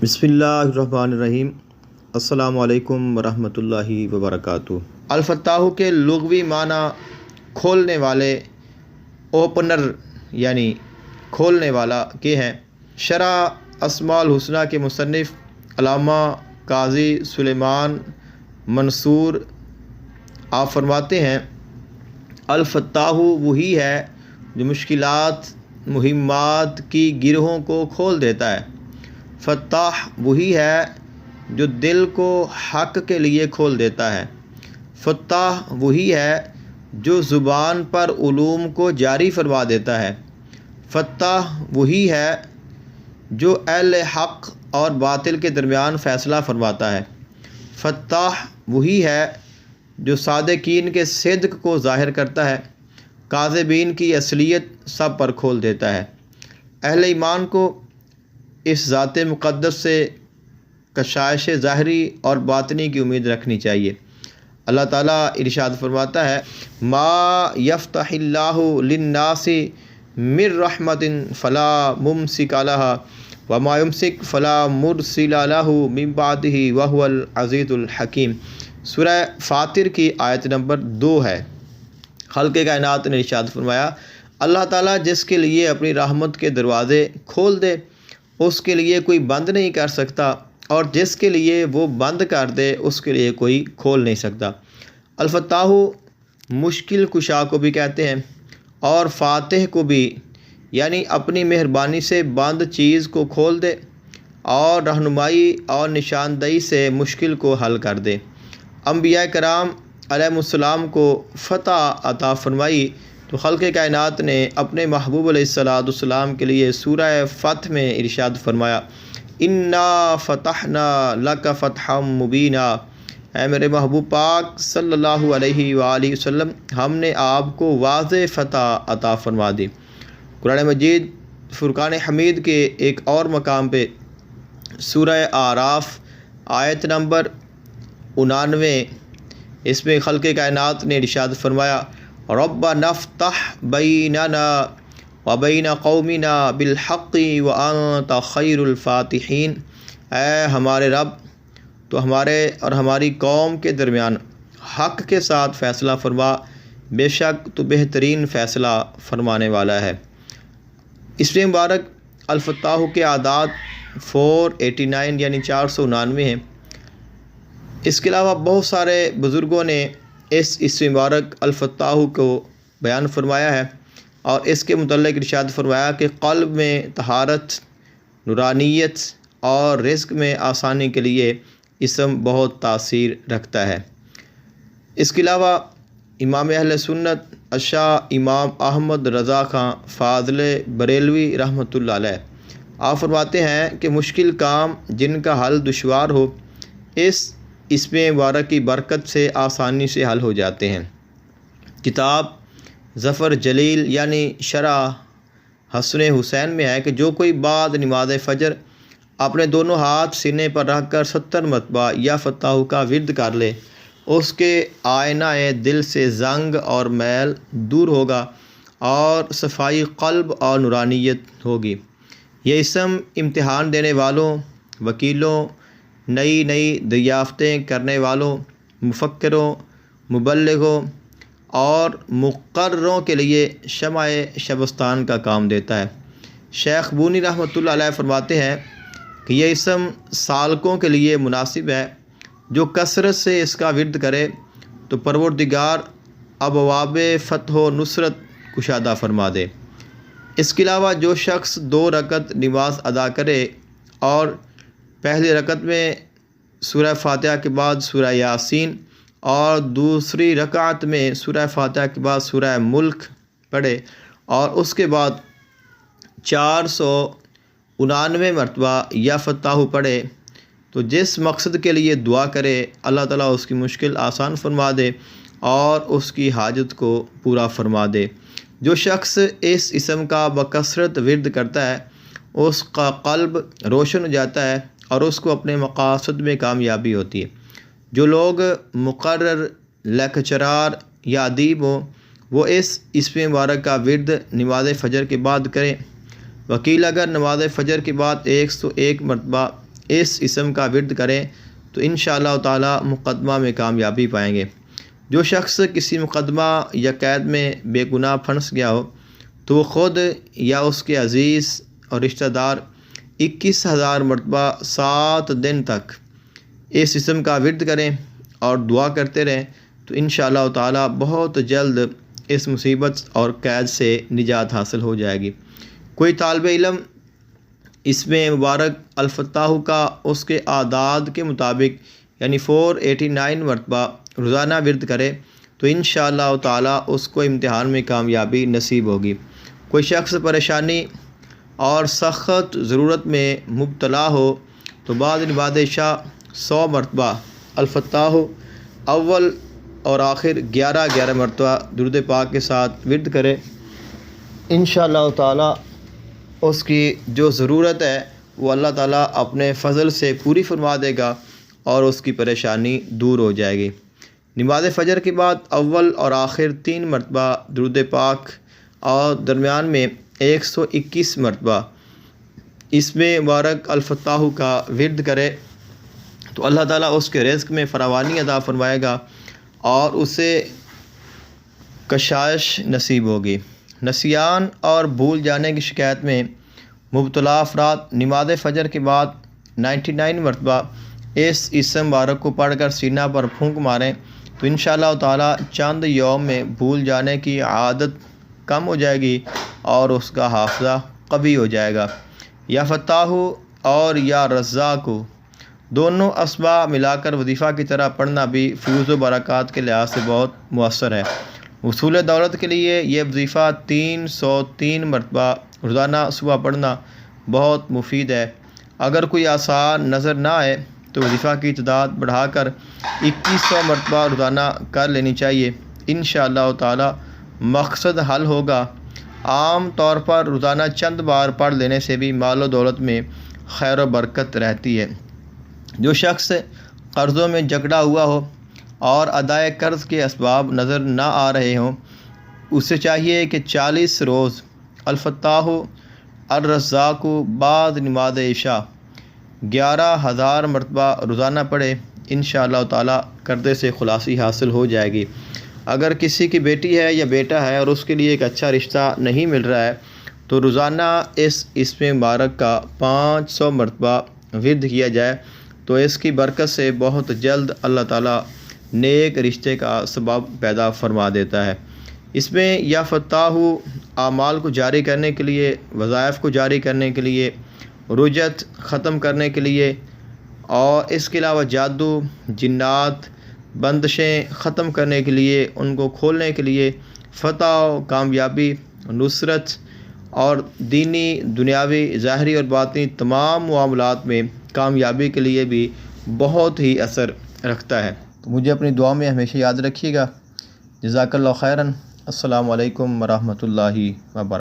بسم اللہ الرحمن الرحیم۔ السلام علیکم ورحمۃ اللہ وبرکاتہ۔ الفتاح کے لغوی معنی کھولنے والے، اوپنر یعنی کھولنے والا کے ہیں۔ شرح اسماء الحسنہ کے مصنف علامہ قاضی سلیمان منصور آپ فرماتے ہیں، الفتاح وہی ہے جو مشکلات مہمات کی گرہوں کو کھول دیتا ہے۔ فتاح وہی ہے جو دل کو حق کے لیے کھول دیتا ہے۔ فتاح وہی ہے جو زبان پر علوم کو جاری فرما دیتا ہے۔ فتاح وہی ہے جو اہل حق اور باطل کے درمیان فیصلہ فرماتا ہے۔ فتاح وہی ہے جو صادقین کے صدق کو ظاہر کرتا ہے، کاذبین کی اصلیت سب پر کھول دیتا ہے۔ اہل ایمان کو اس ذات مقدس سے کشائش ظاہری اور باطنی کی امید رکھنی چاہیے۔ اللہ تعالیٰ ارشاد فرماتا ہے، ما یفتح اللہ للناس من رحمت فلا ممسک لها وما یمسک فلا مرسل له من بعدہ وہو العزیز الحکیم۔ سورہ فاطر کی آیت نمبر 2 ہے۔ خالق کائنات نے ارشاد فرمایا، اللہ تعالیٰ جس کے لیے اپنی رحمت کے دروازے کھول دے اس کے لیے کوئی بند نہیں کر سکتا، اور جس کے لیے وہ بند کر دے اس کے لیے کوئی کھول نہیں سکتا۔ الفتاح مشکل کشا کو بھی کہتے ہیں اور فاتح کو بھی، یعنی اپنی مہربانی سے بند چیز کو کھول دے اور رہنمائی اور نشاندہی سے مشکل کو حل کر دے۔ انبیاء کرام علیہ السلام کو فتح عطا فرمائی تو خالق کائنات نے اپنے محبوب علیہ السلام کے لیے سورہ فتح میں ارشاد فرمایا، انا فتحنا لک فتحا مبینا۔ اے میرے محبوب پاک صلی اللہ علیہ وآلہ وسلم، ہم نے آپ کو واضح فتح عطا فرما دی۔ قرآن مجید فرقان حمید کے ایک اور مقام پہ سورہ اعراف آیت نمبر 99، اس میں خالق کائنات نے ارشاد فرمایا، ربنا افتح بیننا وبین قومنا بالحق وانت خیر الفاتحین۔ اے ہمارے رب، تو ہمارے اور ہماری قوم کے درمیان حق کے ساتھ فیصلہ فرما، بے شک تو بہترین فیصلہ فرمانے والا ہے۔ اس میں مبارک الفتاح کے اعداد 489 یعنی 499 ہیں۔ اس کے علاوہ بہت سارے بزرگوں نے اس مبارک الفتاح کو بیان فرمایا ہے اور اس کے متعلق ارشاد فرمایا کہ قلب میں طہارت، نورانیت اور رزق میں آسانی کے لیے اسم بہت تاثیر رکھتا ہے۔ اس کے علاوہ امام اہل سنت الشاہ امام احمد رضا خان فاضل بریلوی رحمۃ اللہ علیہ آپ فرماتے ہیں کہ مشکل کام جن کا حل دشوار ہو اس میں مبارک کی برکت سے آسانی سے حل ہو جاتے ہیں۔ کتاب ظفر جلیل یعنی شرح حسن حسین میں ہے کہ جو کوئی بعد نماز فجر اپنے دونوں ہاتھ سینے پر رکھ کر 70 مرتبہ یا فتاح کا ورد کر لے، اس کے آئینہ دل سے زنگ اور میل دور ہوگا اور صفائی قلب اور نورانیت ہوگی۔ یہ اسم امتحان دینے والوں، وکیلوں، نئی دریافتیں کرنے والوں، مفکروں، مبلغوں اور مقرروں کے لیے شمع شبستان کا کام دیتا ہے۔ شیخ بونی رحمۃ اللہ علیہ فرماتے ہیں کہ یہ اسم سالکوں کے لیے مناسب ہے، جو کثرت سے اس کا ورد کرے تو پروردگار ابواب فتح و نصرت کشادہ فرما دے۔ اس کے علاوہ جو شخص 2 رکعت نماز ادا کرے اور پہلی رکعت میں سورہ فاتحہ کے بعد سورہ یاسین اور دوسری رکعت میں سورہ فاتحہ کے بعد سورہ ملک پڑھے اور اس کے بعد 499 مرتبہ یا فتاح پڑھے تو جس مقصد کے لیے دعا کرے اللہ تعالیٰ اس کی مشکل آسان فرما دے اور اس کی حاجت کو پورا فرما دے۔ جو شخص اس اسم کا بکثرت ورد کرتا ہے اس کا قلب روشن ہو جاتا ہے اور اس کو اپنے مقاصد میں کامیابی ہوتی ہے۔ جو لوگ مقرر، لیکچرار یا ادیب ہوں وہ اس اسم مبارک کا ورد نماز فجر کے بعد کریں۔ وکیل اگر نماز فجر کے بعد 101 مرتبہ اس اسم کا ورد کریں تو انشاءاللہ تعالی مقدمہ میں کامیابی پائیں گے۔ جو شخص کسی مقدمہ یا قید میں بے گناہ پھنس گیا ہو تو وہ خود یا اس کے عزیز اور رشتہ دار 21,000 مرتبہ 7 دن تک اس اسم کا ورد کریں اور دعا کرتے رہیں تو انشاءاللہ تعالی بہت جلد اس مصیبت اور قید سے نجات حاصل ہو جائے گی۔ کوئی طالب علم اس میں مبارک الفتاح کا اس کے اعداد کے مطابق یعنی 489 مرتبہ روزانہ ورد کرے تو انشاءاللہ تعالی اس کو امتحان میں کامیابی نصیب ہوگی۔ کوئی شخص پریشانی اور سخت ضرورت میں مبتلا ہو تو بعد نماز عشاء 100 مرتبہ الفتاح اول اور آخر 11 مرتبہ درود پاک کے ساتھ ورد کرے، انشاءاللہ تعالی اس کی جو ضرورت ہے وہ اللہ تعالیٰ اپنے فضل سے پوری فرما دے گا اور اس کی پریشانی دور ہو جائے گی۔ نماز فجر کے بعد اول اور آخر 3 مرتبہ درود پاک اور درمیان میں 121 مرتبہ اس میں مبارک الفتاح کا ورد کرے تو اللہ تعالیٰ اس کے رزق میں فراوانی عطا فرمائے گا اور اسے کشائش نصیب ہوگی۔ نسیان اور بھول جانے کی شکایت میں مبتلا افراد نماز فجر کے بعد 99 مرتبہ اس اسم مبارک کو پڑھ کر سینہ پر پھونک ماریں تو انشاءاللہ تعالی چند یوم میں بھول جانے کی عادت کم ہو جائے گی اور اس کا حافظہ قوی ہو جائے گا۔ یا فتاح اور یا رزاق دونوں اسماء ملا کر وظیفہ کی طرح پڑھنا بھی فیوز و برکات کے لحاظ سے بہت مؤثر ہے۔ حصول دولت کے لیے یہ وظیفہ 303 مرتبہ روزانہ صبح پڑھنا بہت مفید ہے۔ اگر کوئی آسان نظر نہ آئے تو وظیفہ کی تعداد بڑھا کر 2100 مرتبہ روزانہ کر لینی چاہیے، انشاءاللہ تعالی مقصد حل ہوگا۔ عام طور پر روزانہ چند بار پڑھ لینے سے بھی مال و دولت میں خیر و برکت رہتی ہے۔ جو شخص قرضوں میں جکڑا ہوا ہو اور ادائے قرض کے اسباب نظر نہ آ رہے ہوں اسے چاہیے کہ 40 روز الفتاح الرزاق بعد نماز عشاء 11,000 مرتبہ روزانہ پڑھے، انشاءاللہ تعالی قرضے سے خلاصی حاصل ہو جائے گی۔ اگر کسی کی بیٹی ہے یا بیٹا ہے اور اس کے لیے ایک اچھا رشتہ نہیں مل رہا ہے تو روزانہ اس اسم مبارک کا 500 مرتبہ ورد کیا جائے تو اس کی برکت سے بہت جلد اللہ تعالیٰ نیک رشتے کا سبب پیدا فرما دیتا ہے۔ اس میں یا فتاح اعمال کو جاری کرنے کے لیے، وظائف کو جاری کرنے کے لیے، رجت ختم کرنے کے لیے اور اس کے علاوہ جادو، جنات، بندشیں ختم کرنے کے لیے، ان کو کھولنے کے لیے، فتح، کامیابی، نصرت اور دینی، دنیاوی، ظاہری اور باطنی تمام معاملات میں کامیابی کے لیے بھی بہت ہی اثر رکھتا ہے۔ تو مجھے اپنی دعا میں ہمیشہ یاد رکھیے گا۔ جزاک اللہ خیراً۔ السلام علیکم ورحمۃ اللہ وبرکاتہ۔